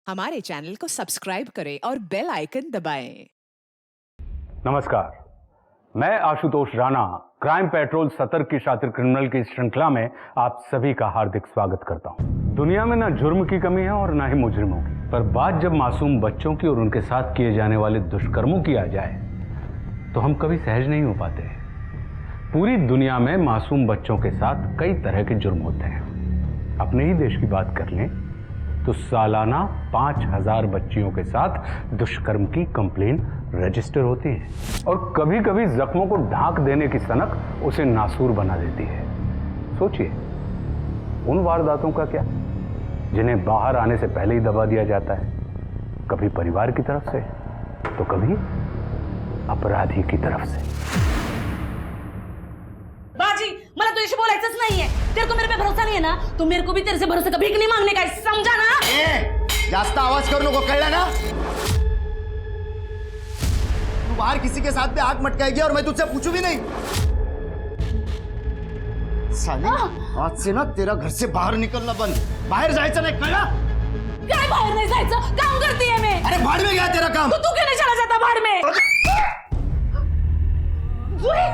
हमारे चैनल को सब्सक्राइब करें और बेल आइकन दबाएं। नमस्कार, मैं आशुतोष राणा क्राइम पेट्रोल सतर्क की शातिर क्रिमिनल की श्रृंखला में आप सभी का हार्दिक स्वागत करता हूं। दुनिया में ना जुर्म की कमी है और ना ही मुजरिमों की, पर बात जब मासूम बच्चों की और उनके साथ किए जाने वाले दुष्कर्मों की आ जाए तो हम कभी सहज नहीं हो पाते हैं। पूरी दुनिया में मासूम बच्चों के साथ कई तरह के जुर्म होते हैं। अपने ही देश की बात कर लें तो सालाना 5000 बच्चियों के साथ दुष्कर्म की कंप्लेन रजिस्टर होती है और कभी कभी जख्मों को ढांक देने की सनक उसे नासूर बना देती है। सोचिए उन वारदातों का क्या जिन्हें बाहर आने से पहले ही दबा दिया जाता है, कभी परिवार की तरफ से तो कभी अपराधी की तरफ से। बाजी, मला तुझ्याशी बोलायचंच नाहीये। तेरे को मेरे पे भरोसा नहीं है ना, तो मेरे को भी तेरे से भरोसा कभी नहीं मांगने का, समझा ना? जास्त आवाज करू नको, कळलं ना? तू बाहर किसी के साथ भी आग मटकाएगी और मैं तुझसे पूछू भी नहीं। साली, आज से ना तेरा घर से बाहर निकलना बंद, बाहर जायचं नाही, कळलं? काय बाहर नहीं जायचं? काम करती है मैं। अरे भाड़ में गया तेरा काम। तो तू क्यों नहीं चला जाता बाहर में? जुई! जुई!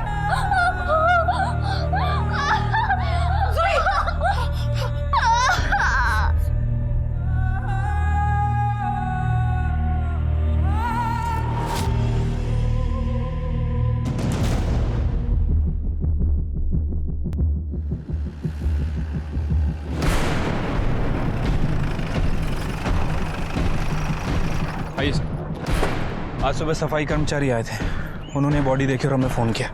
आइए सर। आज सुबह सफाई कर्मचारी आए थे, उन्होंने बॉडी देखी और हमें फ़ोन किया।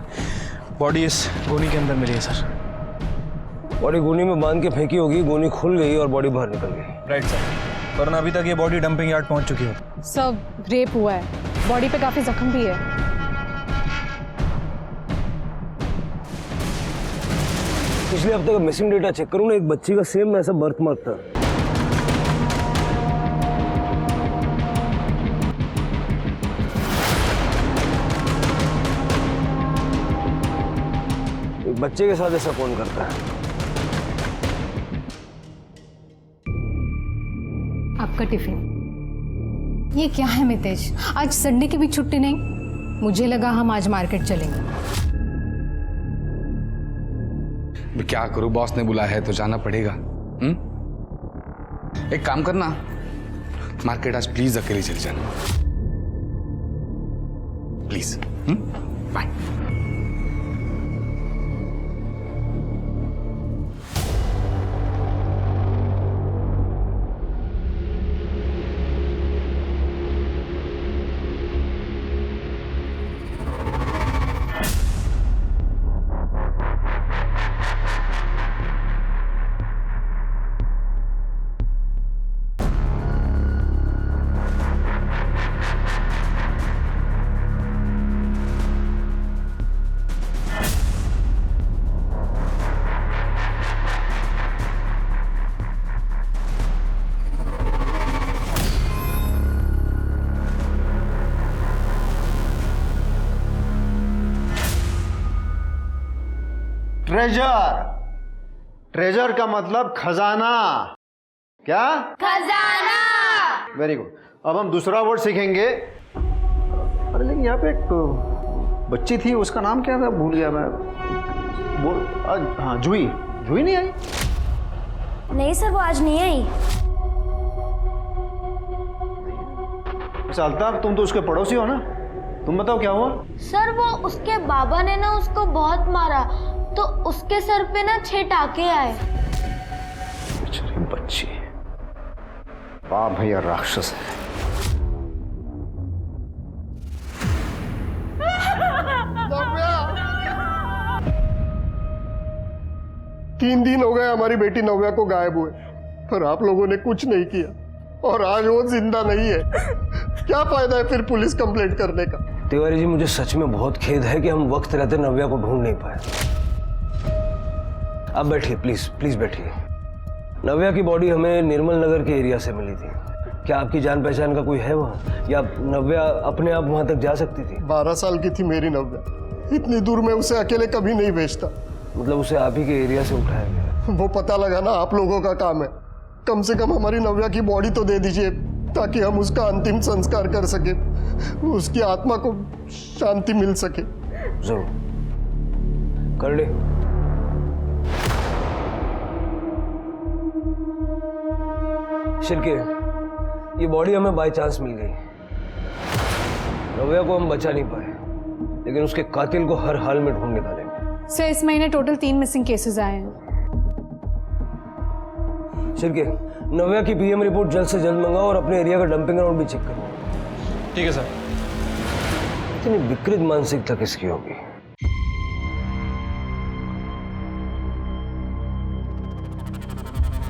बॉडी इस गोनी के अंदर मिली है सर। बॉडी गोनी में बांध के फेंकी होगी, गोनी खुल गई और बॉडी बाहर निकल गई। राइट सर, वरना अभी तक ये बॉडी डंपिंग यार्ड पहुंच चुकी होती। सब रेप हुआ है, बॉडी पे काफी जख्म भी है। पिछले हफ्ते का मिसिंग डेटा चेक करूँ ना, एक बच्ची का सेम ऐसा बर्थ मार्क था। बच्चे के साथ ऐसा कौन करता है? आपका टिफिन। ये क्या है मितेश, आज संडे की भी छुट्टी नहीं? मुझे लगा हम आज मार्केट चलेंगे। मैं क्या करूं, बॉस ने बुलाया है तो जाना पड़ेगा। एक काम करना, मार्केट आज प्लीज अकेले चले जाना, प्लीज। बाय। ट्रेजर, ट्रेजर का मतलब खजाना। क्या? खजाना। Very good. अब हम दूसरा वर्ड सीखेंगे। अरे लेकिन यहाँ पे एक बच्ची थी, उसका नाम क्या था, भूल गया मैं। हाँ, जुई। जुई नहीं आई? नहीं सर, वो आज नहीं आई। अच्छा अल्ताफ, तुम तो उसके पड़ोसी हो ना, तुम बताओ क्या हुआ? सर वो उसके बाबा ने ना उसको बहुत मारा, तो उसके सर पे ना 6 टाके आए। बेचारी बच्ची, बाप भैया राक्षस है। तीन दिन हो गए हमारी बेटी नव्या को गायब हुए, पर आप लोगों ने कुछ नहीं किया और आज वो जिंदा नहीं है। क्या फायदा है फिर पुलिस कंप्लेंट करने का? तिवारी जी, मुझे सच में बहुत खेद है कि हम वक्त रहते नव्या को ढूंढ नहीं पाए। आप बैठिए, प्लीज प्लीज बैठिए। नव्या की बॉडी हमें निर्मल नगर के एरिया से मिली थी। क्या आपकी जान पहचान का कोई है वहाँ, या नव्या अपने आप वहाँ तक जा सकती थी? 12 साल की थी मेरी नव्या, इतनी दूर में उसे अकेले कभी नहीं भेजता। मतलब उसे आप ही के एरिया से उठाया गया? वो पता लगाना आप लोगों का काम है। कम से कम हमारी नव्या की बॉडी तो दे दीजिए, ताकि हम उसका अंतिम संस्कार कर सके, उसकी आत्मा को शांति मिल सके। जरूर कर ले। शिर्के, ये बॉडी हमें बाय चांस मिल गई। नव्या को हम बचा नहीं पाए, लेकिन उसके कातिल को हर हाल में ढूंढ निकालेंगे। सर इस महीने टोटल 3 मिसिंग केसेस आए हैं। शिर्के, नव्या की पीएम रिपोर्ट जल्द से जल्द मंगाओ और अपने एरिया का डंपिंग ग्राउंड भी चेक करो। ठीक है सर। इतनी विकृत मानसिकता किसकी होगी?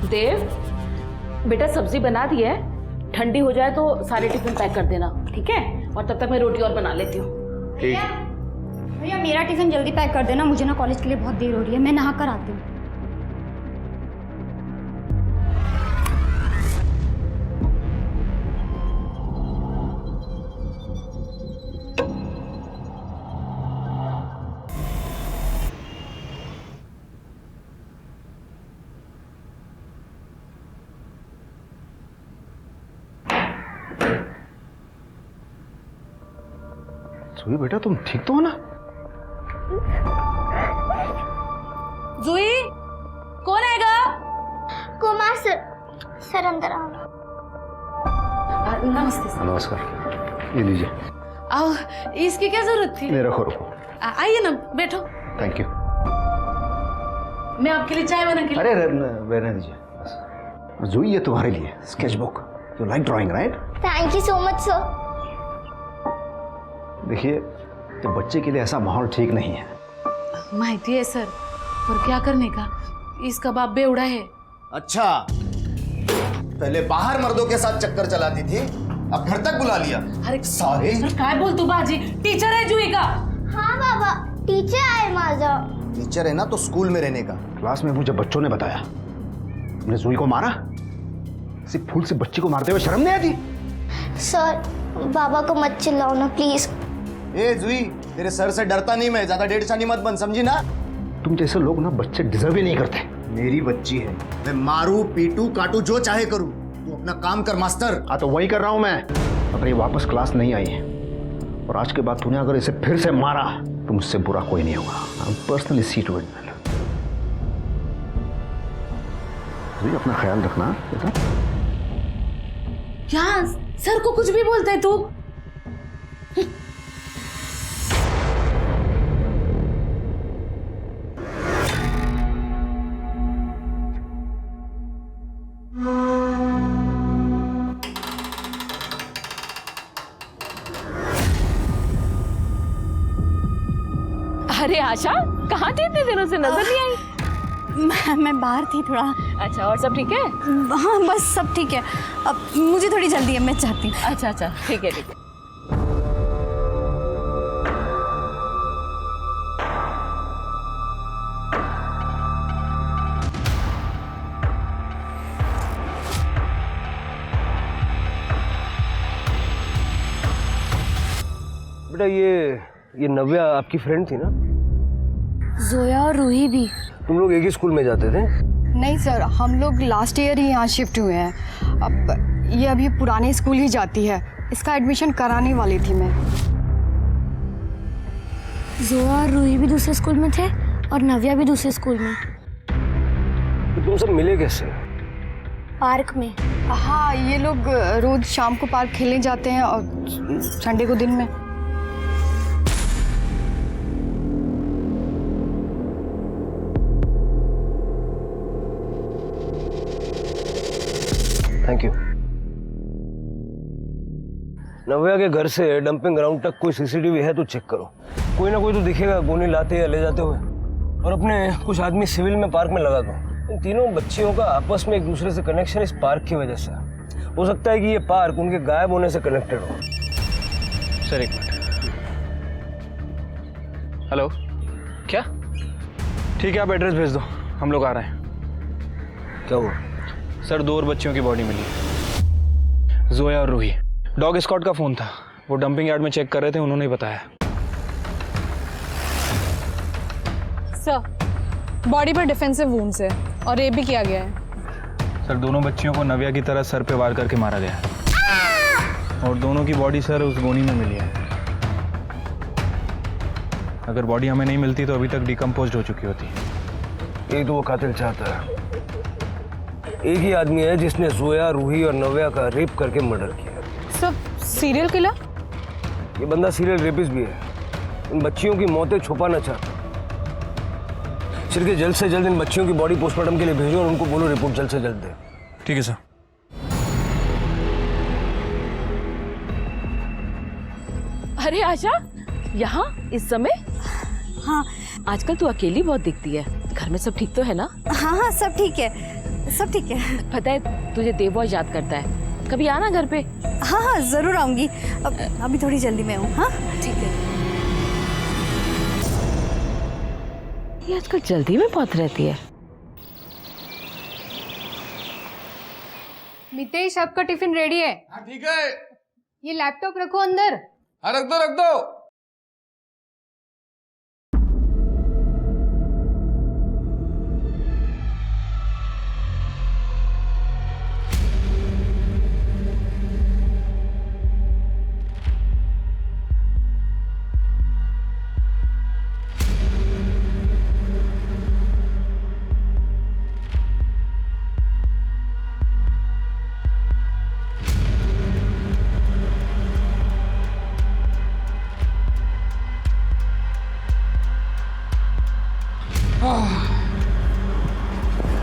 देव बेटा सब्जी बना दी है, ठंडी हो जाए तो सारे टिफिन पैक कर देना, ठीक है? और तब तक मैं रोटी और बना लेती हूँ। भैया मेरा टिफिन जल्दी पैक कर देना, मुझे ना कॉलेज के लिए बहुत देर हो रही है, मैं नहा कर आती हूँ। सुई बेटा, तुम ठीक तो हो ना? जुई, कौन आएगा? कुमार सर अंदर आओ। नमस्ते सर। नमस्कार, ये लीजिए। आओ, इसकी क्या जरूरत थी? नहीं, रखो रखो। आइए ना, बैठो। Thank you. मैं आपके लिए चाय बना के अरे रहने दीजिए। जुई, ये तुम्हारे लिए sketch book. You like drawing, right? Thank you so much sir. देखिए, तो बच्चे के लिए ऐसा माहौल ठीक नहीं है। माहिती है सर, और क्या करने का, इसका बाप बेवड़ा है। अच्छा, पहले बाहर मर्दों के साथ चक्कर चलाती थी, अब घर तक बुला लिया। अरे सारे काय बोल तू बाजी, टीचर है जुई का। हाँ बाबा, टीचर आहे माझा। टीचर है ना तो स्कूल में रहने का। क्लास में मुझे बच्चों ने बताया तुमने जुई को मारा। सिर्फ फूल से बच्ची को मारते हुए शर्म नहीं आती? सर बाबा को मत चिल्लाओ ना प्लीज। ए जुई, तेरे सर से डरता नहीं मैं, ज्यादा डेढ़ छानी मत बन, समझी ना? तुम जैसे लोग ना बच्चे डिजर्व ही नहीं करते। मेरी बच्ची है, मैं मारू पीटू काटू जो चाहे करूं, तू अपना काम कर मास्टर। हाँ तो वही कर रहा हूं मैं। अगर ये वापस क्लास नहीं आई है और आज के बाद तूने अगर इसे फिर से मारा तो मुझसे बुरा कोई नहीं होगा। I am personally see to it. अपना ख्याल रखना बेटा। क्या सर को कुछ भी बोलता है तू? अरे आशा, कहाँ थी इतने दिनों से, नजर नहीं आई? मैं बाहर थी थोड़ा। अच्छा, और सब ठीक है? हाँ बस सब ठीक है, अब मुझे थोड़ी जल्दी है, मैं चाहती हूँ। अच्छा, ठीक है ठीक है। बेटा ये नव्या आपकी फ्रेंड थी ना? जोया और रूही भी। तुम लोग एक ही स्कूल में जाते थे? नहीं सर, हम लोग लास्ट ईयर ही यहाँ शिफ्ट हुए हैं। अब ये अभी पुराने स्कूल ही जाती है, इसका एडमिशन कराने वाली थी मैं। जोया और रूही भी दूसरे स्कूल में थे और नव्या भी दूसरे स्कूल में। तो तुम सब मिले कैसे? पार्क में। हाँ, ये लोग रोज शाम को पार्क खेलने जाते हैं और संडे को दिन में। Thank you. नव्या के घर से डंपिंग ग्राउंड तक कोई सीसीटीवी है तो चेक करो। कोई ना कोई तो दिखेगा गोली लाते या ले जाते हुए। और अपने कुछ आदमी सिविल में पार्क में लगा दो। इन तीनों बच्चियों का आपस में एक दूसरे से कनेक्शन इस पार्क की वजह से हो सकता है कि ये पार्क उनके गायब होने से कनेक्टेड हो। सर एक मिनट। हेलो, क्या? ठीक है, आप एड्रेस भेज दो, हम लोग आ रहे हैं। क्या हुआ? सर 2 और बच्चियों की बॉडी मिली है, जोया और रूही। डॉग स्क्वाड का फोन था, वो डंपिंग यार्ड में चेक कर रहे थे, उन्होंने ही बताया। सर बॉडी पर डिफेंसिव वुंड्स है और रेप भी किया गया है। सर दोनों बच्चियों को नव्या की तरह सर पे वार करके मारा गया है। और दोनों की बॉडी सर उस गोनी में मिली है। अगर बॉडी हमें नहीं मिलती तो अभी तक डिकम्पोज हो चुकी होती। यही तो वो कातिल चाहता है। एक ही आदमी है जिसने जोया, रूही और नव्या का रेप करके मर्डर किया। सब सीरियल किलर? ये बंदा सीरियल रेपिस्ट भी है। इन बच्चियों की मौतें छुपाना चाहता। सिर्फ जल्द से जल्द इन बच्चियों की बॉडी पोस्टमार्टम के लिए भेजो और उनको बोलो रिपोर्ट जल्द से जल्द दे। ठीक है सर। अरे आशा, यहाँ इस समय? हाँ आजकल तू अकेली बहुत दिखती है। घर में सब ठीक तो है ना? हाँ हाँ सब ठीक है, सब ठीक है। पता है तुझे देव बहुत याद करता है, कभी आना घर पे। हाँ हाँ जरूर आऊंगी। अभी थोड़ी जल्दी में हूँ। हाँ ठीक है। ये आजकल जल्दी में बहुत रहती है। मितेश, आपका टिफिन रेडी है। हाँ ठीक है। ये लैपटॉप रखो अंदर। हाँ रख दो रख दो।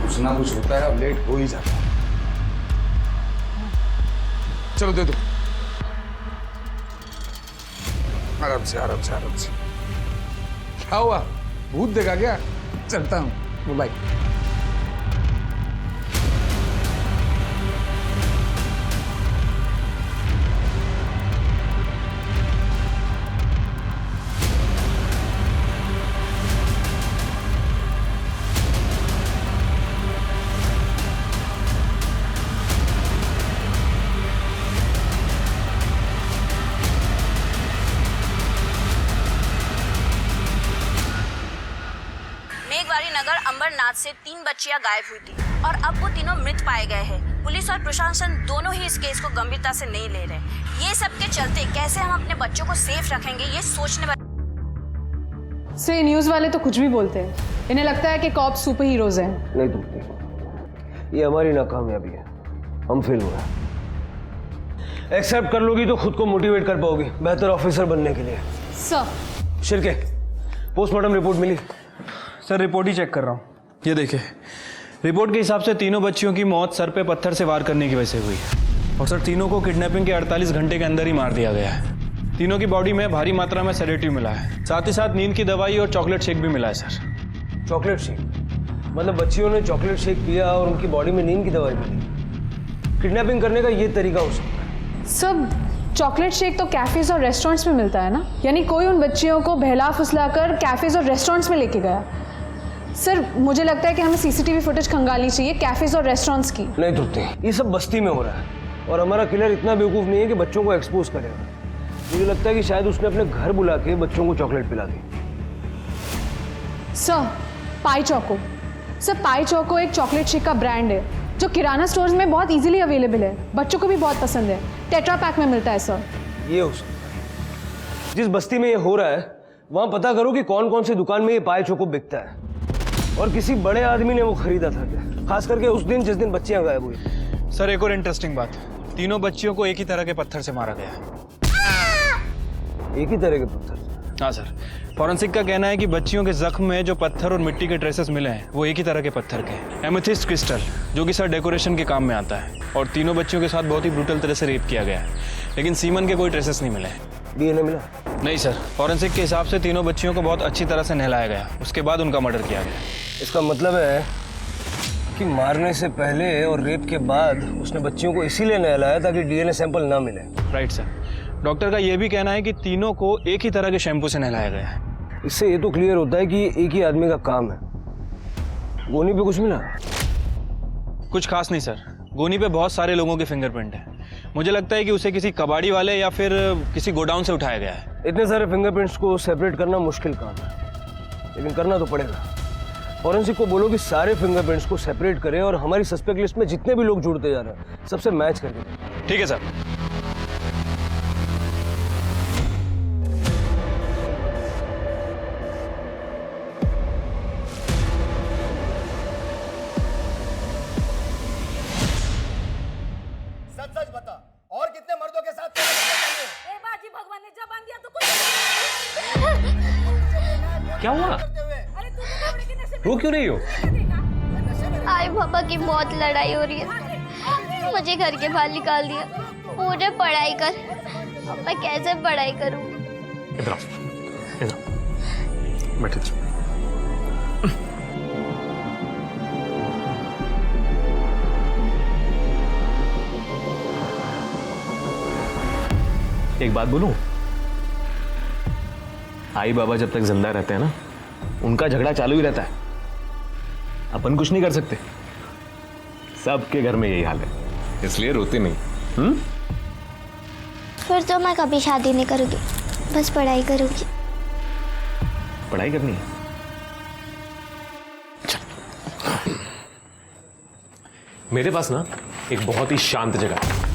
कुछ ना कुछ होता है, अब लेट हो ही जाता है। चलो दे दो। आराम से आराम से आराम से। क्या हुआ, भूत देखा क्या? चलता हूँ, बाय। नगर अंबरनाथ से 3 बच्चियां गायब हुई थी और अब वो तीनों मृत पाए गए हैं। पुलिस और प्रशासन दोनों ही इस केस को गंभीरता से नहीं ले रहे। ये सब के चलते कैसे हम अपने बच्चों को सेफ रखेंगे ये सोचने से न्यूज वाले तो कुछ भी बोलते हैं। इन्हें लगता है कि कॉप सुपर हीरोज हैं। नहीं तुमने, ये हमारी नाकामयाबी है। हम फेल हो रहे। एक्सेप्ट कर लोगी तो खुद को मोटिवेट कर पाओगी बेहतर ऑफिसर बनने के लिए। सर शिरके, पोस्टमार्टम रिपोर्ट मिली? सर रिपोर्ट ही चेक कर रहा हूँ। ये देखिए, रिपोर्ट के हिसाब से तीनों बच्चियों की मौत सर पे पत्थर से वार करने की वजह से हुई है। और सर तीनों को किडनैपिंग के 48 घंटे के अंदर ही मार दिया गया है। तीनों की बॉडी में भारी मात्रा में सेडेटिव मिला है, साथ ही साथ नींद की दवाई और चॉकलेट शेक भी मिला है सर। चॉकलेट शेक मतलब बच्चियों ने चॉकलेट शेक पिया और उनकी बॉडी में नींद की दवाई मिली? किडनैपिंग करने का ये तरीका हो सकता है? सब चॉकलेट शेक तो कैफेज और रेस्टोरेंट्स में मिलता है ना, यानी कोई उन बच्चियों को बहला फुसला कर कैफेज और रेस्टोरेंट्स में लेके गया। सर मुझे लगता है कि हमें सीसीटीवी फुटेज खंगालनी चाहिए कैफेज और रेस्टोरेंट्स की। नहीं तुरते, ये सब बस्ती में हो रहा है और हमारा किलर इतना बेवकूफ नहीं है कि बच्चों को एक्सपोज करेगा। मुझे लगता है कि शायद उसने अपने घर बुला के बच्चों को चॉकलेट पिला दी। Sir pie choco, sir pie choco एक चॉकलेट शेक का ब्रांड है जो किराना स्टोर्स में बहुत इजीली अवेलेबल है। बच्चों को भी बहुत पसंद है। टेट्रा पैक में मिलता है सर। ये हो सकता है। जिस बस्ती में ये हो रहा है वहां पता करो कि कौन कौन सी दुकान में ये पाई चोको बिकता है और किसी बड़े आदमी ने वो खरीदा था क्या, खास करके उस दिन जिस दिन बच्चियां गायब हुई। सर एक और इंटरेस्टिंग बात, तीनों बच्चियों को एक ही तरह के पत्थर से मारा गया है। एक ही तरह के पत्थर? हाँ सर, फॉरेंसिक का कहना है कि बच्चियों के जख्म में जो पत्थर और मिट्टी के ट्रेसेस मिले हैं वो एक ही तरह के पत्थर के, एमेथिस्ट क्रिस्टल, जो कि सर डेकोरेशन के काम में आता है। और तीनों बच्चियों के साथ बहुत ही ब्रूटल तरह से रेप किया गया है, लेकिन सीमन के कोई ट्रेसेस नहीं मिले। डीएनए मिला? नहीं सर, फॉरेंसिक के हिसाब से तीनों बच्चियों को बहुत अच्छी तरह से नहलाया गया, उसके बाद उनका मर्डर किया गया। इसका मतलब है कि मारने से पहले और रेप के बाद उसने बच्चियों को इसीलिए नहलाया ताकि डीएनए सैंपल ना मिले। Right sir. डॉक्टर का यह भी कहना है कि तीनों को एक ही तरह के शैम्पू से नहलाया गया है। इससे ये तो क्लियर होता है कि एक ही आदमी का काम है। गोनी पे कुछ मिला? कुछ खास नहीं सर, गोनी पे बहुत सारे लोगों के फिंगरप्रिंट है। मुझे लगता है कि उसे किसी कबाड़ी वाले या फिर किसी गोडाउन से उठाया गया है। इतने सारे फिंगरप्रिंट्स को सेपरेट करना मुश्किल काम है, लेकिन करना तो पड़ेगा। फॉरेंसिक को बोलो कि सारे फिंगरप्रिंट्स को सेपरेट करें और हमारी सस्पेक्ट लिस्ट में जितने भी लोग जुड़ते जा रहे हैं सबसे मैच करके दें। ठीक है सर। सच सच बता, और कितने मर्दों के साथ ए बाजी, भगवान ने जबान दिया तो कुछ क्या हुआ? अरे तू तो घोड़े के नशे में रो क्यों रही हो? आई पापा की बहुत लड़ाई हो रही है, मुझे घर के बाहर निकाल दिया। मुझे पढ़ाई कर, अब मैं कैसे पढ़ाई करूंगी? इधर आओ, इधर बैठे जाओ। एक बात बोलूं, आई बाबा जब तक जिंदा रहते हैं ना, उनका झगड़ा चालू ही रहता है। अपन कुछ नहीं कर सकते, सबके घर में यही हाल है, इसलिए रोते नहीं। फिर तो मैं कभी शादी नहीं करूंगी, बस पढ़ाई करूंगी। पढ़ाई करनी है? मेरे पास ना एक बहुत ही शांत जगह है,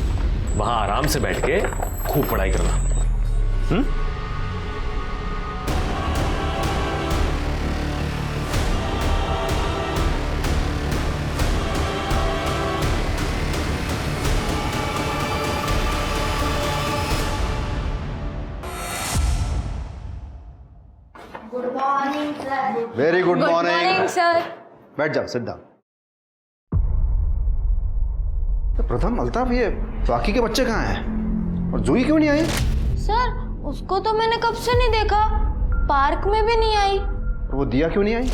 वहां आराम से बैठ के खूब पढ़ाई करना। Good morning sir. Very good morning sir. बैठ जाओ, सिद्धा। तो प्रथम, अल्ताफ, ये बाकी के बच्चे कहाँ हैं और जूही क्यों नहीं आई? सर उसको तो मैंने कब से नहीं देखा, पार्क में भी नहीं आई। और वो दिया क्यों नहीं आई?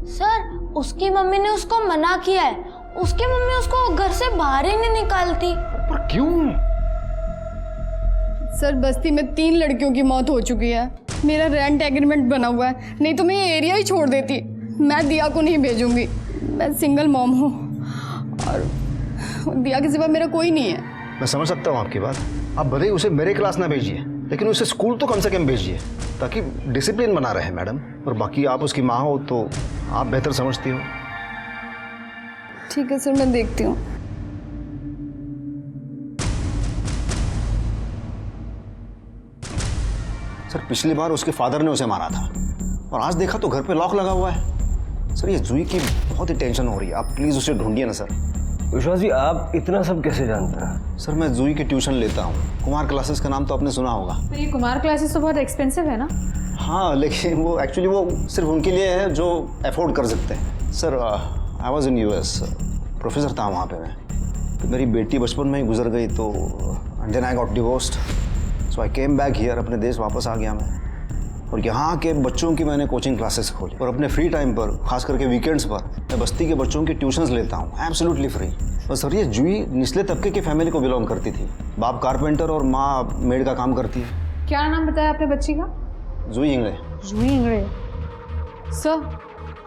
सर उसकी मम्मी ने उसको मना किया है, उसकी मम्मी उसको घर से बाहर ही नहीं निकालती। पर क्यों? सर बस्ती में 3 लड़कियों की मौत हो चुकी है, मेरा रेंट एग्रीमेंट बना हुआ है, नहीं तो मैं ये एरिया ही छोड़ देती। मैं दिया को नहीं भेजूंगी, मैं सिंगल मॉम हूँ और दिया के सिवा मेरा कोई नहीं है। मैं समझ सकता हूँ आपकी बात। आप भले ही उसे मेरे क्लास ना भेजिए, लेकिन उसे स्कूल तो कम से कम भेजिए, ताकि डिसिप्लिन बना रहे मैडम। और बाकी आप उसकी माँ हो तो आप बेहतर समझती हो। ठीक है सर, मैं देखती हूँ। सर पिछली बार उसके फादर ने उसे मारा था और आज देखा तो घर पे लॉक लगा हुआ है। सर ये जूही की बहुत ही टेंशन हो रही है, आप प्लीज़ उसे ढूंढिए ना सर। विश्वास जी, आप इतना सब कैसे जानते हैं? सर मैं जूही की ट्यूशन लेता हूँ, कुमार क्लासेस का नाम तो आपने सुना होगा। तो ये कुमार क्लासेस तो बहुत एक्सपेंसिव है ना? हाँ, लेकिन वो एक्चुअली वो सिर्फ उनके लिए है जो अफोर्ड कर सकते हैं। Sir I was in US, professor था वहाँ पे मैं। तो मेरी बेटी बचपन में ही गुजर गई, तो then I got divorced, so I came back here. अपने देश वापस आ गया मैं, और यहाँ के बच्चों की मैंने कोचिंग क्लासेस खोली। और अपने फ्री टाइम पर, खास करके वीकेंड्स पर, मैं बस्ती के बच्चों की ट्यूशन्स लेता हूँ एब्सोल्युटली फ्री। और सर ये जूही निचले तबके की फैमिली को बिलोंग करती थी। बाप कारपेंटर और माँ मेड का काम करती है। क्या नाम बताया आपने बच्ची का? जूही इंगड़े। जूही इंगड़े। सर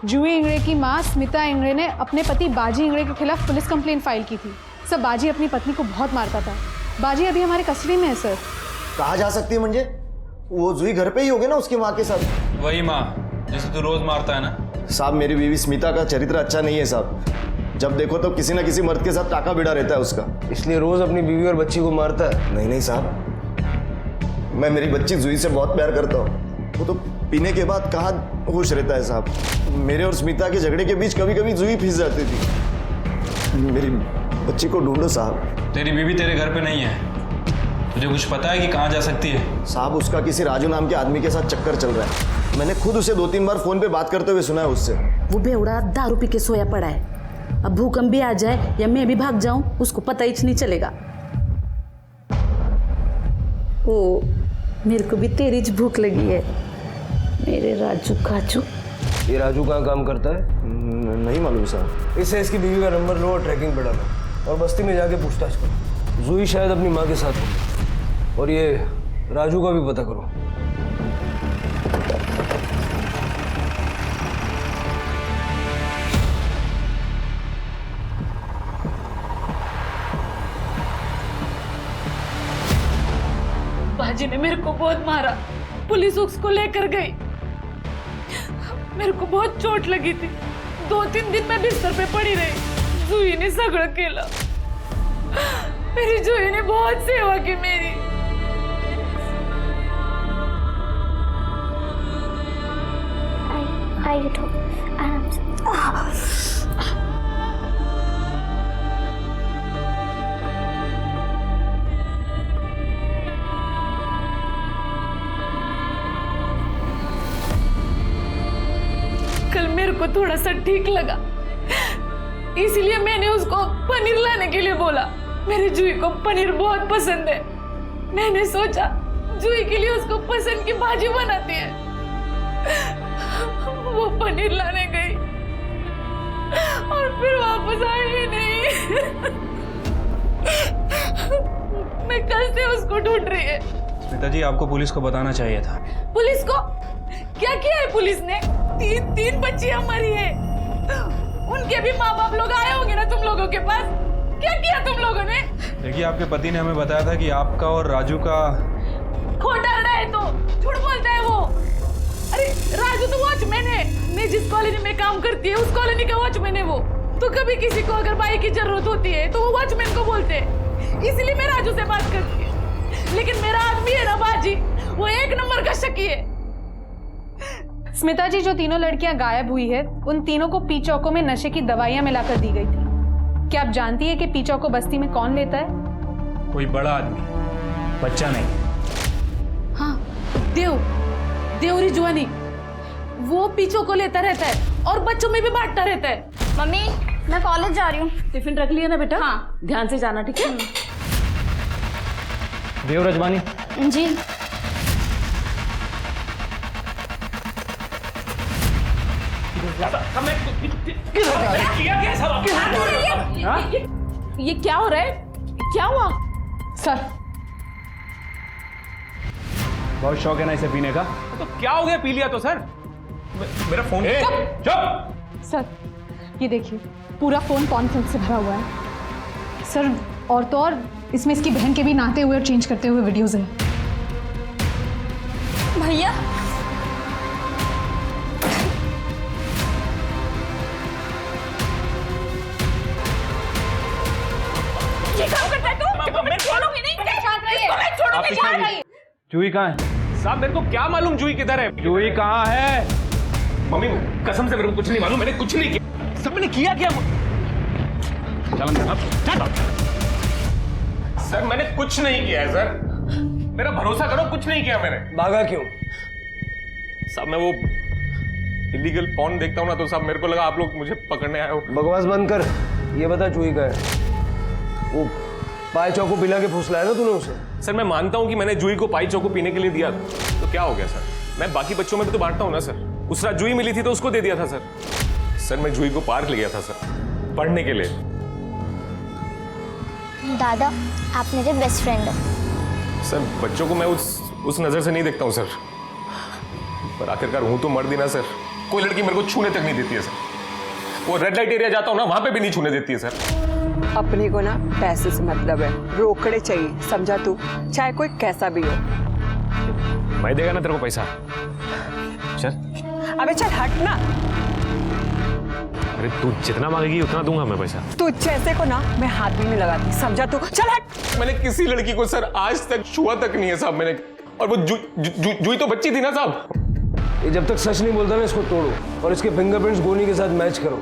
जूही इंगड़े की माँ स्मिता इंगड़े ने अपने पति बाजी इंगड़े के खिलाफ पुलिस कंप्लेंट फाइल की थी। सर बाजी अपनी पत्नी को बहुत मारता था। बाजी अभी हमारे कस्टडी में है सर। कहाँ जा सकती है मुझे? वो जूही घर पे ही होगी ना उसकी माँ के साथ। वही माँ जिसे तू रोज मारता है ना। साहब मेरी बीवी स्मिता का चरित्र अच्छा नहीं है साहब, जब देखो तो किसी ना किसी मर्द के साथ टाका भिड़ा रहता है उसका, इसलिए रोज अपनी बीवी और बच्ची को मारता है। नहीं नहीं साहब, मैं मेरी बच्ची जूही से बहुत प्यार करता हूँ। वो तो पीने के बाद कहाँ होश रहता है साहब। मेरे और स्मिता के झगड़े के बीच कभी कभी जूही फंस जाती थी। मेरी बच्ची को ढूंढो साहब। तेरी बीवी तेरे घर पे नहीं है, तुझे कुछ पता है कि कहाँ जा सकती है? साहब उसका किसी राजू नाम के आदमी के साथ चक्कर चल रहा है, मैंने खुद उसे 2-3 बार फोन पे बात करते हुए सुना है उससे। वो बेवड़ा दारू पी के सोया पड़ा है, अब भूकंप भी आ जाए या मैं भी भाग जाऊं उसको पता ही नहीं चलेगा। ओ मेरे को भी तेरी ज भूख लगी है मेरे राजू काजू। ये राजू कहाँ काम करता है? नहीं मालूम साहब। इससे इसकी बीवी का नंबर लो और ट्रैकिंग पे डालो और बस्ती में जाके पूछताछ करो। जूही शायद अपनी माँ के साथ होगी, और ये राजू का भी पता करो। बाजी ने मेरे को बहुत मारा, पुलिस उसको लेकर गई, मेरे को बहुत चोट लगी थी। 2-3 दिन मैं बिस्तर पे पड़ी रही। जूही ने सगळं केलं, मेरी जूही ने बहुत सेवा की मेरी। आई उठो आराम से। मेरे को थोड़ा सा ठीक लगा, इसलिए मैंने उसको पनीर लाने के लिए बोला। मेरे जूही को पनीर बहुत पसंद है। मैंने सोचा जूही के लिए उसको पसंद की भाजी बनाती है। वो पनीर लाने गई और फिर वापस आई ही नहीं। मैं कल से उसको ढूंढ रही है। पिताजी, आपको पुलिस को बताना चाहिए था। पुलिस को? क्या किया है पुलिस ने? तीन बच्चियां मरी है। उनके भी माँ बाप लोग आए होंगे ना तुम लोगों के पास। क्या किया तुम लोगों ने? देखिए, आपके पति ने हमें बताया था कि आपका और राजू का खोटा है, तो झूठ बोलता है वो। अरे राजू तो वॉचमैन है। मैं जिस कॉलोनी में काम करती है उस कॉलोनी का वॉचमैन है वो। तो कभी किसी को अगर बाइक की जरूरत होती है तो वो वॉचमैन को बोलते हैं, इसलिए मैं राजू से बात करती है। लेकिन मेरा आदमी है ना बाजी, वो एक नंबर का शकी है। स्मिता जी, जो तीनों लड़कियां गायब हुई है उन तीनों को पी चौको में नशे की दवाइयां मिलाकर दी गई थी। क्या आप जानती है कि पी चौको बस्ती में कौन लेता है? कोई बड़ा आदमी, बच्चा नहीं। हाँ, देव रिजवानी, वो पीछो को लेता रहता है और बच्चों में भी बांटता रहता है। मम्मी, मैं कॉलेज जा रही हूँ। टिफिन रख लिया ना बेटा? हाँ। ध्यान से जाना, ठीक है? देव रजवानी जी। ये क्या हो रहा है? क्या हुआ? सर, बहुत शौक है ना इसे पीने का। तो क्या हो गया? पी लिया तो सर। मेरा फोन। चुप। सर ये देखिए, पूरा फोन कॉन्फ्रेंस से भरा हुआ है सर। और तो और इसमें इसकी बहन के भी नहाते हुए और चेंज करते हुए वीडियोस हैं। भैया, ये काम करता है तू? मैं छोड़ूंगी नहीं। छोड़ूंगी, शांत रहिए। जूही कहाँ है? साहब, मेरे को क्या मालूम जूही किधर है? जूही कहाँ है? मम्मी, कसम से मेरे को कुछ नहीं मालूम। मैंने कुछ नहीं किया। सब मैंने किया क्या? सर, मैंने कुछ नहीं किया है सर। मेरा भरोसा करो, कुछ नहीं किया मैंने। भागा क्यों? साहब, मैं वो इलीगल पॉर्न देखता हूँ ना, तो साहब मेरे को लगा आप लोग मुझे पकड़ने आए हो। बकवास बंद कर। ये बता जूही का है? वो पाई चौको पिला के फुसलाया ना तूने उसे? सर, मैं मानता हूँ कि मैंने जूही को पाई चौको पीने के लिए दिया, तो क्या हो गया सर? मैं बाकी बच्चों में भी तो बांटता हूँ ना सर। उस रात जूही मिली थी तो उसको दे दिया था सर। सर, मैं जूही को पार्क ले गया था सर, पढ़ने के लिए। दादा, आप मेरे बेस्ट फ्रेंड हो। सर, बच्चों को मैं उस नजर से नहीं देखता हूँ सर। पर आखिरकार हूं तो मर्द ही ना सर। कोई लड़की मेरे को छूने तक नहीं देती है सर। वो रेड लाइट एरिया जाता हूँ ना, वहां पे भी नहीं छूने देती है सर। अपने को ना पैसे से मतलब है, रोकड़े चाहिए, समझा तू? चाहे कोई कैसा भी हो। मैं देगा ना तेरे को पैसा? चल। अबे चल हट ना। अरे तू जितना मांगेगी उतना दूंगा मैं पैसा। तू जैसे को ना मैं हाथ भी नहीं लगाती, समझा तू? चल हट। मैंने किसी लड़की को सर आज तक छुआ तक नहीं है साहब मैंने। और वो जूही तो बच्ची थी ना साहब। ये जब तक सच नहीं बोलता ना, इसको तोड़ो और इसके फिंगरप्रिंट्स गोनी के साथ मैच करो।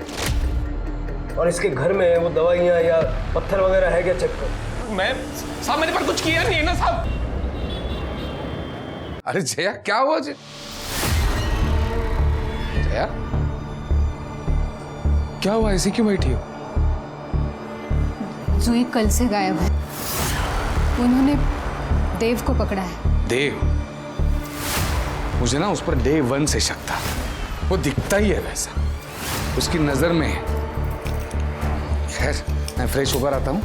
और इसके घर में वो दवाइयाँ या पत्थर वगैरह है क्या, चेक करो। मैं साहब, मैंने पर कुछ किया नहीं है ना साहब। अरे जया, क्या हुआ जया? क्या हुआ? ऐसे क्यों बैठी हो? जूही कल से गायब है। उन्होंने देव को पकड़ा है। देव? मुझे ना उस पर डे 1 से शक था। वो दिखता ही है वैसा, उसकी नजर में। खैर, मैं फ्रेश होकर आता हूं।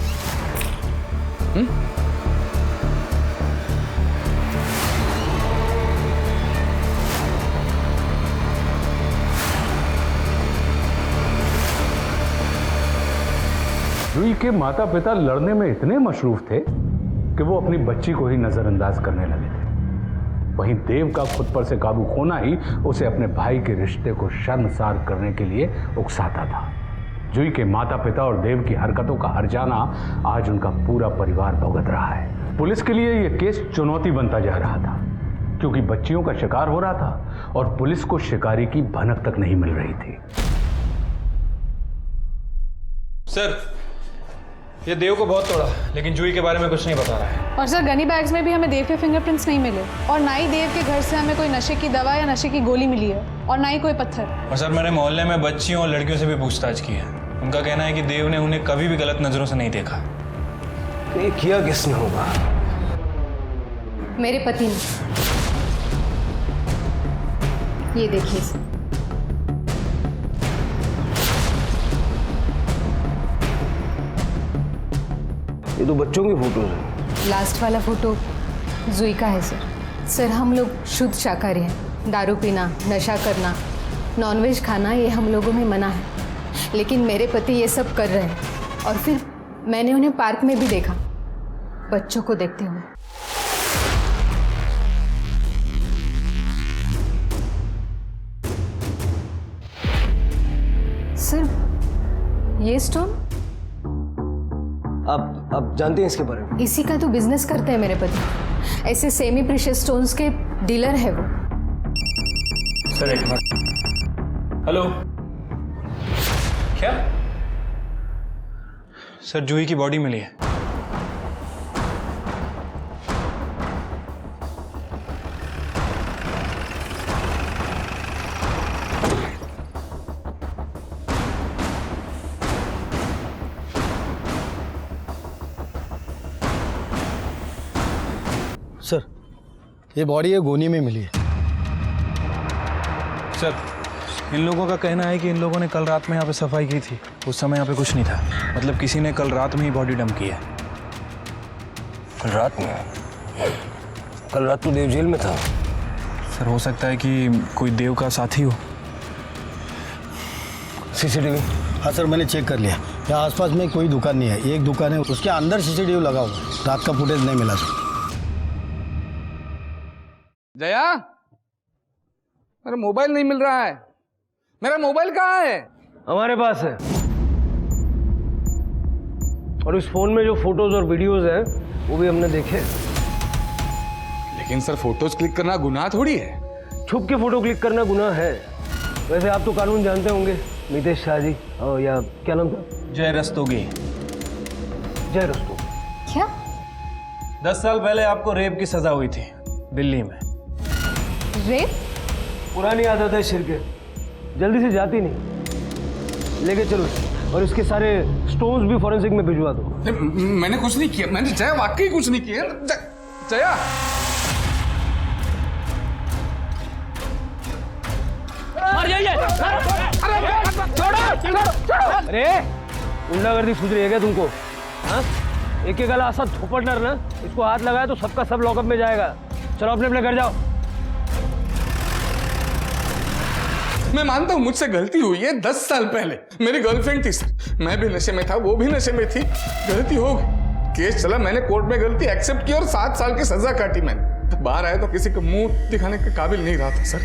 जूही के माता पिता लड़ने में इतने मशरूफ थे कि वो अपनी बच्ची को ही नजरअंदाज करने लगे थे। वहीं देव का खुद पर से काबू खोना ही उसे अपने भाई के रिश्ते को शर्मसार करने के लिए उकसाता था। जूही के माता पिता और देव की हरकतों का हर्जाना आज उनका पूरा परिवार भुगत रहा है। पुलिस के लिए यह केस चुनौती बनता जा रहा था, क्योंकि बच्चियों का शिकार हो रहा था और पुलिस को शिकारी की भनक तक नहीं मिल रही थी। सर, ये देव को बहुत तोड़ा, लेकिन जूही के बारे में कुछ नहीं बता रहा है। और सर गनी बैग्स में भी हमें देव के फिंगरप्रिंट्स नहीं मिले, और ना ही देव के घर से हमें कोई नशे की दवा या नशे की गोली मिली है, और ना ही कोई पत्थर। और सर मैंने मोहल्ले में बच्चियों और लड़कियों से भी पूछताछ की है। उनका कहना है कि देव ने उन्हें कभी भी गलत नजरों से नहीं देखा। तो ये किया किसने होगा? मेरे पति ने। ये देखिए सर। ये तो बच्चों की फोटोज है। लास्ट वाला फोटो जूही का है सर। सर हम लोग शुद्ध शाकाहारी हैं। दारू पीना, नशा करना, नॉनवेज खाना ये हम लोगों में मना है, लेकिन मेरे पति ये सब कर रहे हैं। और फिर मैंने उन्हें पार्क में भी देखा, बच्चों को देखते हुए। सर ये स्टोन आप जानते हैं इसके बारे में? इसी का तो बिजनेस करते हैं मेरे पति। ऐसे सेमी प्रीशियस स्टोन्स के डीलर है वो। सर एक मिनट। हेलो, क्या? सर जूही की बॉडी मिली है। सर ये बॉडी है गोनी में मिली है। सर इन लोगों का कहना है कि इन लोगों ने कल रात में यहाँ पे सफाई की थी। उस समय यहाँ पे कुछ नहीं था, मतलब किसी ने कल रात में ही बॉडी डंप की है। कल रात में? कल रात तो देव जेल में था। सर हो सकता है कि कोई देव का साथी हो। सीसीटीवी? हाँ सर मैंने चेक कर लिया, यहाँ आसपास में कोई दुकान नहीं है। एक दुकान है उसके अंदर सीसीटीवी लगा हुआ, रात का फुटेज नहीं मिला सर। जया, मेरा मोबाइल नहीं मिल रहा है। मेरा मोबाइल कहाँ है? हमारे पास है, और इस फोन में जो फोटोज और वीडियोज हैं वो भी हमने देखे। लेकिन सर फोटोज क्लिक करना गुनाह थोड़ी है। छुप के फोटो क्लिक करना गुनाह है। वैसे आप तो कानून जानते होंगे, मितेश शाह जी, और या क्या नाम था? जय रस्तोगी। जय रस्तोगी। क्या? 10 साल पहले आपको रेप की सजा हुई थी दिल्ली में। रेप? पुरानी आदत है शिर के, जल्दी से जाती नहीं। लेके चलो, और इसके सारे स्टोन्स भी फॉरेंसिक में भिजवा दो। मैंने कुछ नहीं किया, मैंने जया वाकई कुछ नहीं किया। जया अरे गुंडागर्दी सूझ रही है क्या तुमको? हाँ, एक एक गला ऐसा थोपटनर ना, इसको हाथ लगाया तो सबका सब लॉकअप में जाएगा। चलो अपने अपने घर जाओ। मैं मानता हूँ मुझसे गलती हुई है। 10 साल पहले मेरी गर्लफ्रेंड थी सर, मैं भी नशे में था, वो भी नशे में थी। गलती हो गई, केस चला, मैंने कोर्ट में गलती एक्सेप्ट की और 7 साल की सजा काटी मैंने। बाहर आए तो किसी को मुंह दिखाने के काबिल नहीं रहा था सर।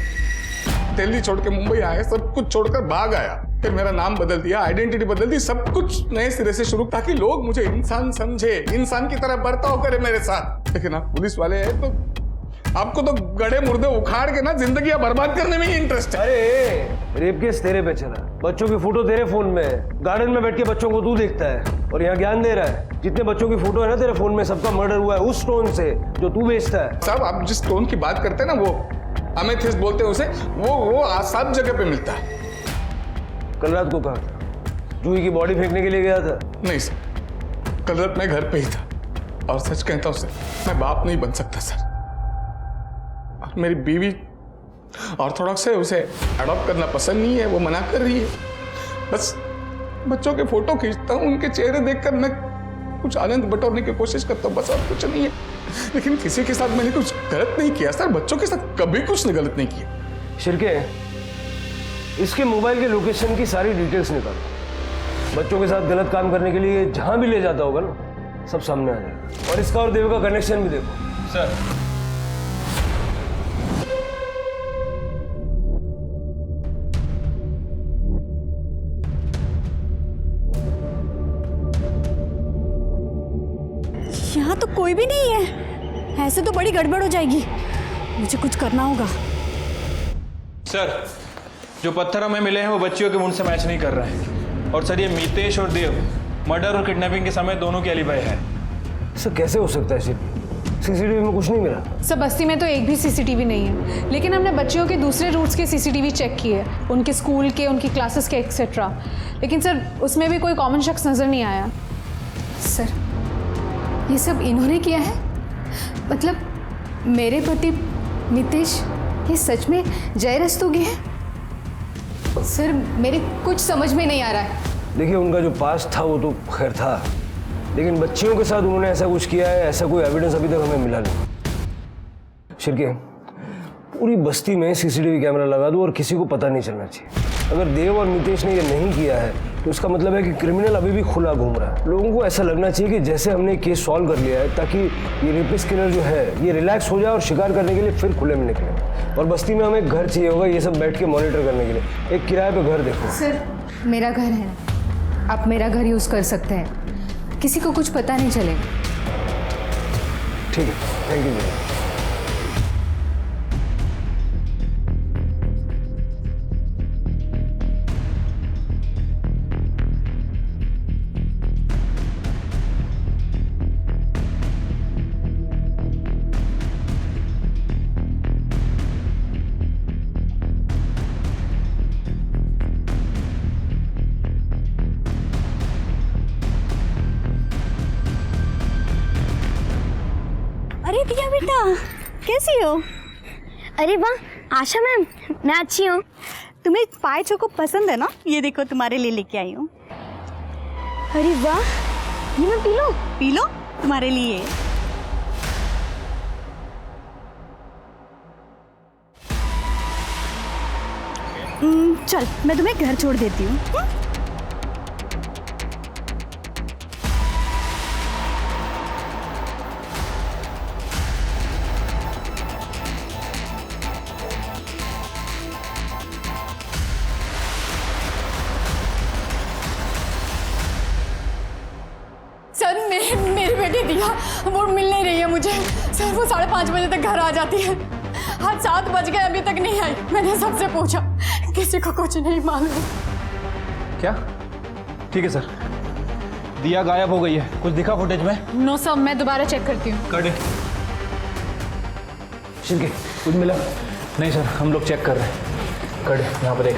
दिल्ली छोड़ के मुंबई आए, सब कुछ छोड़कर भाग आया। फिर मेरा नाम बदल दिया, आइडेंटिटी बदल दी, सब कुछ नए सिरे से शुरू, ताकि लोग मुझे इंसान समझे, इंसान की तरह बर्ताव करे मेरे साथ। लेकिन आप पुलिस वाले हैं तो आपको तो गड़े मुर्दे उखाड़ के ना जिंदगी बर्बाद करने में ही इंटरेस्ट है। अरे रेप केस तेरे पे चला, बच्चों की फोटो तेरे फोन में है, गार्डन में बैठ के बच्चों को तू देखता है और यहाँ ज्ञान दे रहा है। जितने बच्चों की फोटो है ना तेरे फोन में, सबका मर्डर हुआ है उस स्टोन से जो तू बेचता है। साहब आप जिस स्टोन की बात करते हैं ना, वो अमेथिस्ट बोलते हैं उसे, वो सब जगह पे मिलता है। कल रात को कहा था? जूही की बॉडी फेंकने के लिए गया था? नहीं सर, कल रात मैं घर पे ही था। और सच कहता हूं सर, मैं बाप नहीं बन सकता सर। और मेरी बीवी ऑर्थोडॉक्स है, उसे अडॉप्ट करना पसंद नहीं है, वो मना कर रही है। बस बच्चों के फोटो खींचता हूँ, उनके चेहरे देखकर मैं कुछ आनंद बटोरने की कोशिश करता हूँ, बस और कुछ नहीं है। लेकिन किसी के साथ मैंने कुछ गलत नहीं किया सर, बच्चों के साथ कभी कुछ गलत नहीं किया। शिरके, इसके मोबाइल के लोकेशन की सारी डिटेल्स निकालो। बच्चों के साथ गलत काम करने के लिए जहां भी ले जाता होगा ना, सब सामने आ जाएगा। और इसका और देव का कनेक्शन भी देखो। सर यहाँ तो कोई भी नहीं है, ऐसे तो बड़ी गड़बड़ हो जाएगी, मुझे कुछ करना होगा। सर जो पत्थर हमें मिले हैं वो बच्चियों के मुंह से मैच नहीं कर रहे हैं। और सर ये मितेश और देव मर्डर और किडनैपिंग के समय दोनों की एलिबाई है। सर कैसे हो सकता है सर? सीसीटीवी में कुछ नहीं मिला। सर बस्ती में तो एक भी सीसीटीवी नहीं है, लेकिन हमने बच्चियों के दूसरे रूट्स के सीसीटीवी चेक किए, उनके स्कूल के, उनकी क्लासेस के एक्सेट्रा, लेकिन सर उसमें भी कोई कॉमन शख्स नज़र नहीं आया। सर ये सब इन्होंने किया है? मतलब मेरे पति मितेश ये सच में जय रस्तोगी है? सर मेरे कुछ समझ में नहीं आ रहा है। देखिए उनका जो पास था वो तो खैर था, लेकिन बच्चियों के साथ उन्होंने ऐसा कुछ किया है, ऐसा कोई एविडेंस अभी तक हमें मिला नहीं। शिरके, पूरी बस्ती में सीसीटीवी कैमरा लगा दो और किसी को पता नहीं चलना चाहिए। अगर देव और मितेश ने ये नहीं किया है तो इसका मतलब है कि क्रिमिनल अभी भी खुला घूम रहा है। लोगों को ऐसा लगना चाहिए कि जैसे हमने केस सॉल्व कर लिया है, ताकि ये रेपिस्ट किलर जो है ये रिलैक्स हो जाए और शिकार करने के लिए फिर खुले में निकले। और बस्ती में हमें एक घर चाहिए होगा ये सब बैठ के मॉनिटर करने के लिए। एक किराए पे घर देखो। सर मेरा घर है, आप मेरा घर यूज़ कर सकते हैं, किसी को कुछ पता नहीं चलेगा। ठीक है, थैंक यू। अरे दिया बेटा, कैसी हो? अरे वाह आशा मैम, मैं अच्छी हूँ। तुम्हें पाए चोको पसंद है ना? ये देखो तुम्हारे लिए लेके आई हूँ। अरे वाह, ये मैं पी लूँ? पी लो, तुम्हारे लिए। चल मैं तुम्हें घर छोड़ देती हूँ। सर मेरी बेटी दिया वो मिल नहीं रही है मुझे। सर वो 5:30 बजे तक घर आ जाती है, आज 7 बज गए अभी तक नहीं आई। मैंने सबसे पूछा, किसी को कुछ नहीं मालूम। क्या? ठीक है सर, दिया गायब हो गई है, कुछ दिखा फुटेज में? नो सर, मैं दोबारा चेक करती हूँ। कर दे। शिरके, कुछ मिला? नहीं सर, हम लोग चेक कर रहे हैं। कर दे, यहाँ पर देख।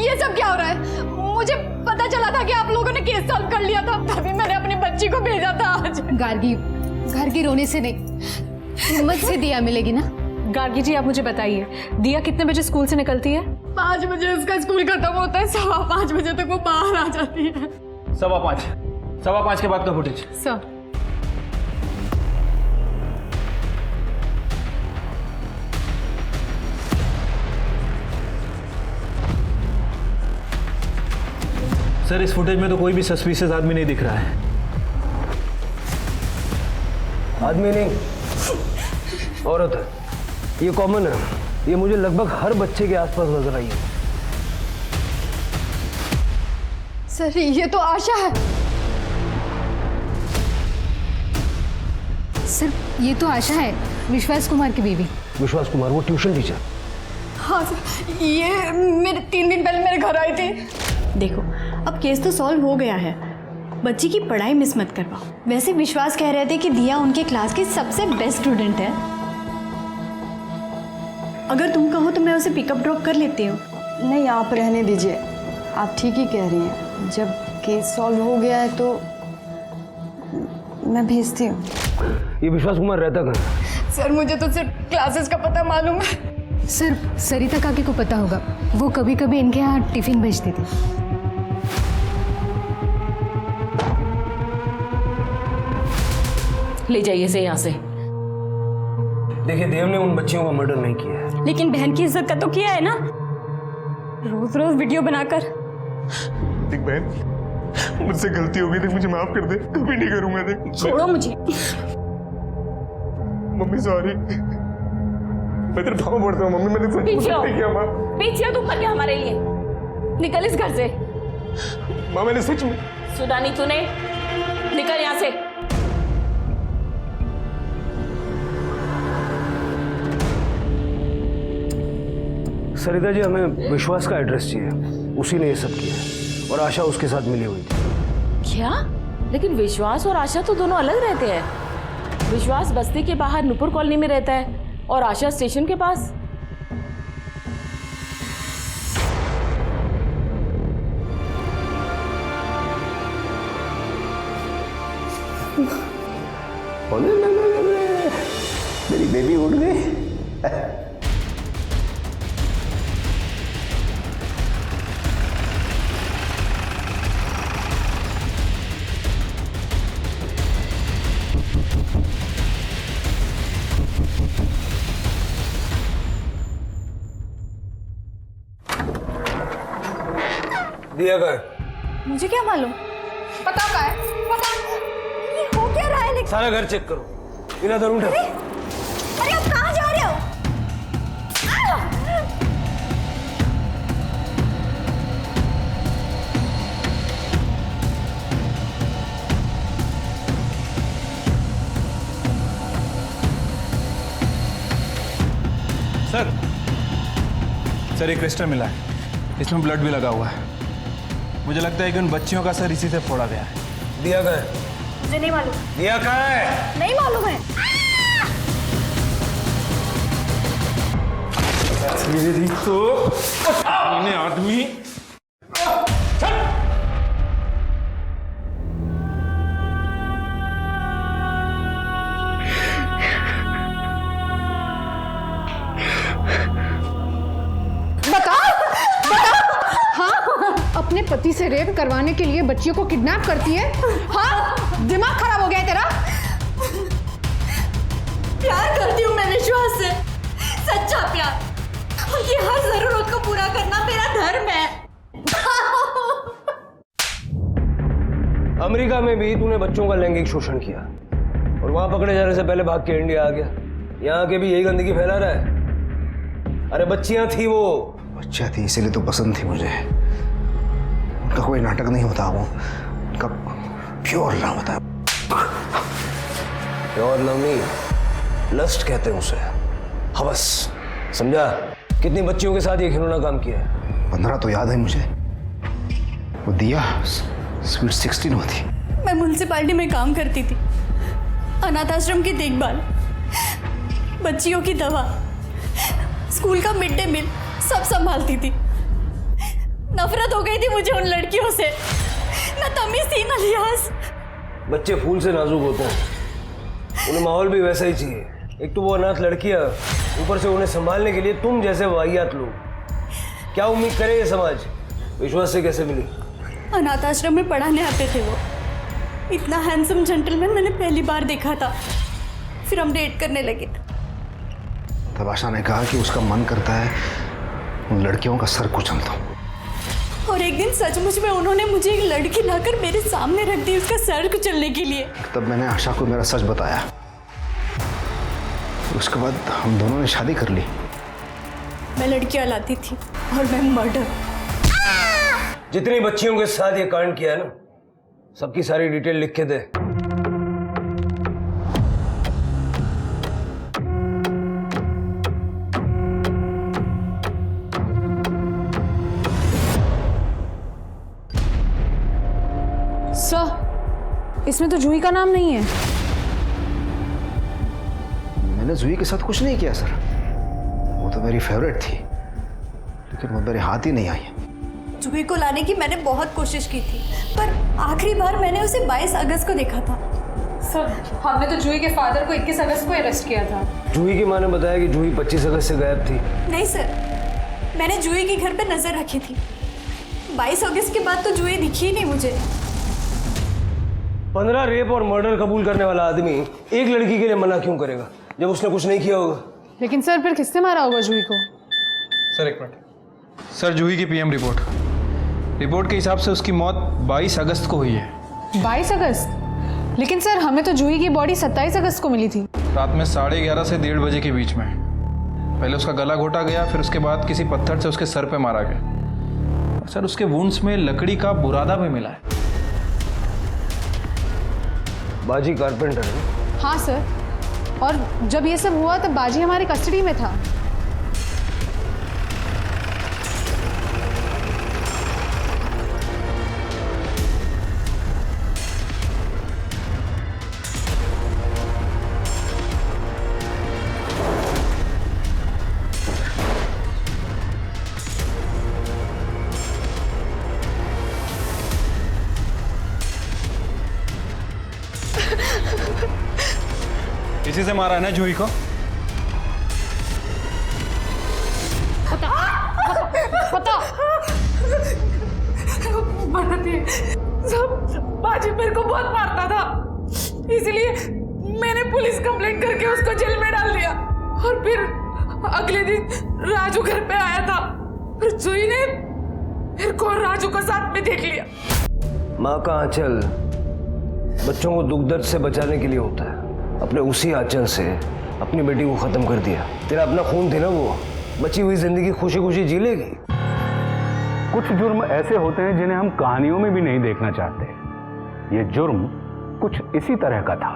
ये सब क्या हो रहा है? मुझे पता चला था कि आप लोगों ने केस सॉल्व कर लिया था, तभी मैंने अपनी बच्ची को भेजा था आज। गार्गी, घर की रोने से नहीं, हिम्मत से दिया मिलेगी ना। गार्गी जी आप मुझे बताइए, दिया कितने बजे स्कूल से निकलती है? 5 बजे उसका स्कूल खत्म होता है, 5:15 बजे तक वो बाहर आ जाती है। 5:15 के बाद का फुटेज? सर सर इस फुटेज में तो कोई भी सस्पिशियस आदमी नहीं दिख रहा है। आदमी नहीं, औरत है। ये कॉमन है, ये मुझे लगभग हर बच्चे के आसपास नजर आई है। सर ये तो आशा है। सर ये तो आशा है, विश्वास कुमार की बीवी। विश्वास कुमार, वो ट्यूशन टीचर? हाँ सर, ये मेरे 3 दिन पहले मेरे घर आई थी। देखो अब केस तो सॉल्व हो गया है, बच्ची की पढ़ाई मिस मत करवाओ। वैसे विश्वास कह रहे थे कि दिया उनके क्लास की सबसे बेस्ट स्टूडेंट है। अगर तुम कहो तो मैं उसे पिकअप ड्रॉप कर लेती हूँ। नहीं आप रहने दीजिए, आप ठीक ही कह रही हैं। जब केस सॉल्व हो गया है तो मैं भेजती हूँ। ये विश्वास कुमार रहता कहाँ? सर मुझे तो सिर्फ क्लासेस का पता मालूम है। सर सरिता काकी को पता होगा, वो कभी कभी इनके यहाँ टिफिन भेजती थी। ले जाइए इसे यहाँ से। देखिए देव ने उन बच्चियों को मर्डर नहीं किया है। लेकिन बहन की इज्जत का तो किया है ना, रोज रोज वीडियो बनाकर। देख बहन, मुझसे गलती हो गई, देख मुझे माफ कर दे, कभी नहीं करूंगा। देख छोड़ो मुझे। मम्मी सॉरी, मैं तेरे पाँव पड़ता हूँ मम्मी, मैंने पीछे हो, किया माँ। पीछे हो तुम, मत क्या हमारे लिए। निकल इस घर से। माँ मैंने सच में सुना नहीं तूने, निकल यहाँ से। सरिता जी हमें विश्वास का एड्रेस चाहिए, उसी ने ये सब किया है। और आशा उसके साथ मिली हुई थी। क्या? लेकिन विश्वास और आशा तो दोनों अलग रहते हैं। विश्वास बस्ती के बाहर नुपुर कॉलोनी में रहता है और आशा स्टेशन के पास। मेरी बेबी उड़ गई। दिया का मुझे क्या मालूम? पता का है? पता ये हो क्या रहा है? लेकिन सारा घर चेक करो, बिना धरून उठो। अरे आप कहाँ जा रहे हो? सर एक क्रिस्टल मिला है, इसमें ब्लड भी लगा हुआ है। मुझे लगता है कि उन बच्चियों का सर इसी से फोड़ा गया है। दिया का है? मुझे नहीं मालूम। दिया का है? नहीं मालूम है। तो आदमी अपने पति से रेप करवाने के लिए बच्चियों को किडनैप करती है? हाँ, दिमाग खराब हो गया है तेरा? प्यार करती हूँ मैं विश्वास से, सच्चा प्यार। उनकी हर जरूरत को पूरा करना मेरा धर्म है। अमेरिका में भी तूने बच्चों का लैंगिक शोषण किया और वहां पकड़े जाने से पहले भाग के इंडिया आ गया। यहाँ के भी यही गंदगी फैला रहा है। अरे बच्चियां थी वो। बच्चियां थी इसीलिए तो पसंद थी मुझे। उनका कोई नाटक नहीं होता, वो उनका प्योर लव होता है। प्योर लव नहीं, लस्ट कहते हैं उसे, हवस। समझा? कितनी बच्चियों के साथ ये घिनौना काम किया है? 15 तो याद है मुझे। वो दिया स्वीट 16 होती। मैं म्युनिसिपैलिटी में काम करती थी, अनाथ आश्रम की देखभाल, बच्चियों की दवा, स्कूल का मिड डे मील सब संभालती थी। नफरत हो गई थी मुझे उन लड़कियों से, न तमीज थी न लिहाज। बच्चे फूल से नाजुक होते हैं, उन्हें माहौल भी वैसा ही चाहिए। एक तो वो अनाथ लड़कियां, ऊपर से उन्हें संभालने के लिए तुम जैसे वाहियात लोग। क्या उम्मीद करे ये समाज? विश्वास से कैसे मिली? अनाथ आश्रम में पढ़ाने आते थे वो। इतना हैंडसम जेंटलमैन मैंने पहली बार देखा था। फिर हम डेट करने लगे। तब आशा ने कहा कि उसका मन करता है उन लड़कियों का सर कुचल दो। और एक दिन सचमुच में उन्होंने मुझे एक लड़की लाकर मेरे सामने रख दी उसका सर कुचलने के लिए। तब मैंने आशा को मेरा सच बताया। उसके बाद हम दोनों ने शादी कर ली। मैं लड़कियां लाती थी और मैं मर्डर। जितनी बच्चियों के साथ ये कांड किया है ना, सबकी सारी डिटेल लिख के दे। सर, इसमें तो जूही का नाम नहीं है। मैंने जूही के साथ कुछ नहीं किया सर। वो तो मेरी फेवरेट थी, लेकिन वो मेरे हाथ ही नहीं आई। जूही को लाने की मैंने बहुत कोशिश की थी, पर आखिरी बार मैंने उसे 22 अगस्त को देखा था। सर, हमने तो जूही के फादर को 21 अगस्त को अरेस्ट किया था। जूही की माँ ने बताया कि जूही 25 अगस्त से गायब थी। नहीं सर, मैंने जूही के घर पे नजर रखी थी। 22 अगस्त के बाद तो जूही दिखी ही नहीं मुझे। 15 रेप और मर्डर कबूल करने वाला आदमी एक लड़की के लिए मना क्यों करेगा जब उसने कुछ नहीं किया होगा? लेकिन सर, फिर किसने मारा होगा जूही को? सर एक मिनट। सर, जूही की पीएम रिपोर्ट के हिसाब से उसकी मौत 22 अगस्त को हुई है। 22 अगस्त? लेकिन सर, हमें तो जूही की बॉडी 27 अगस्त को मिली थी। रात में 11:30 से 1:30 बजे के बीच में। पहले उसका गला घोटा गया, फिर उसके बाद किसी पत्थर से उसके सर पे मारा गया। और सर, उसके वुंड्स में लकड़ी का बुरादा भी मिला है। बाजी कारपेंटर है? हाँ सर, और जब ये सब हुआ तब बाजी हमारी कस्टडी में था। इसी से मारा है ना जूही को? सब बाजी मेरे को बहुत मारता था, इसलिए मैंने पुलिस कंप्लेंट करके उसको जेल में डाल दिया। और फिर अगले दिन राजू घर पे आया था, फिर जूही ने मेरे को और राजू को साथ में देख लिया। माँ का आंचल बच्चों को दुख दर्द से बचाने के लिए होता है। अपने उसी आंचल से अपनी बेटी को खत्म कर दिया। तेरा अपना खून थी ना वो, बची हुई जिंदगी खुशी खुशी जी लेगी। कुछ जुर्म ऐसे होते हैं जिन्हें हम कहानियों में भी नहीं देखना चाहते। ये जुर्म कुछ इसी तरह का था,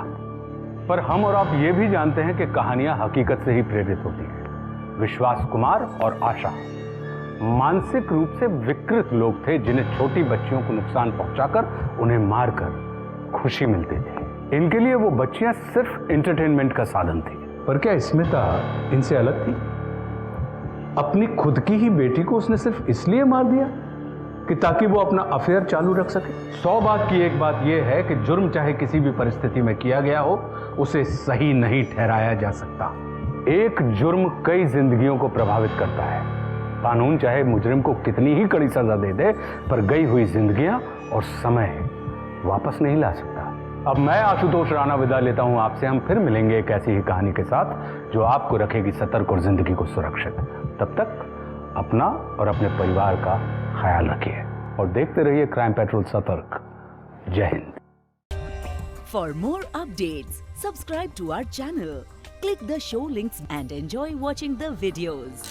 पर हम और आप ये भी जानते हैं कि कहानियां हकीकत से ही प्रेरित होती हैं। विश्वास कुमार और आशा मानसिक रूप से विकृत लोग थे, जिन्हें छोटी बच्चियों को नुकसान पहुंचाकर उन्हें मारकर खुशी मिलती थी। इनके लिए वो बच्चियां सिर्फ एंटरटेनमेंट का साधन थी। पर क्या स्मिता इनसे अलग थी? अपनी खुद की ही बेटी को उसने सिर्फ इसलिए मार दिया कि ताकि वो अपना अफेयर चालू रख सके। 100 बात की एक बात यह है कि जुर्म चाहे किसी भी परिस्थिति में किया गया हो, उसे सही नहीं ठहराया जा सकता। एक जुर्म कई जिंदगियों को प्रभावित करता है। कानून चाहे मुजरिम को कितनी ही कड़ी सजा दे दे, पर गई हुई जिंदगियां और समय वापस नहीं ला सकता। अब मैं आशुतोष राणा विदा लेता हूं आपसे। हम फिर मिलेंगे एक ऐसी ही कहानी के साथ जो आपको रखेगी सतर्क और जिंदगी को सुरक्षित। तब तक अपना और अपने परिवार का ख्याल रखिए और देखते रहिए क्राइम पेट्रोल सतर्क। जय Hind. For more updates, subscribe to our channel, click the show links and enjoy watching the videos.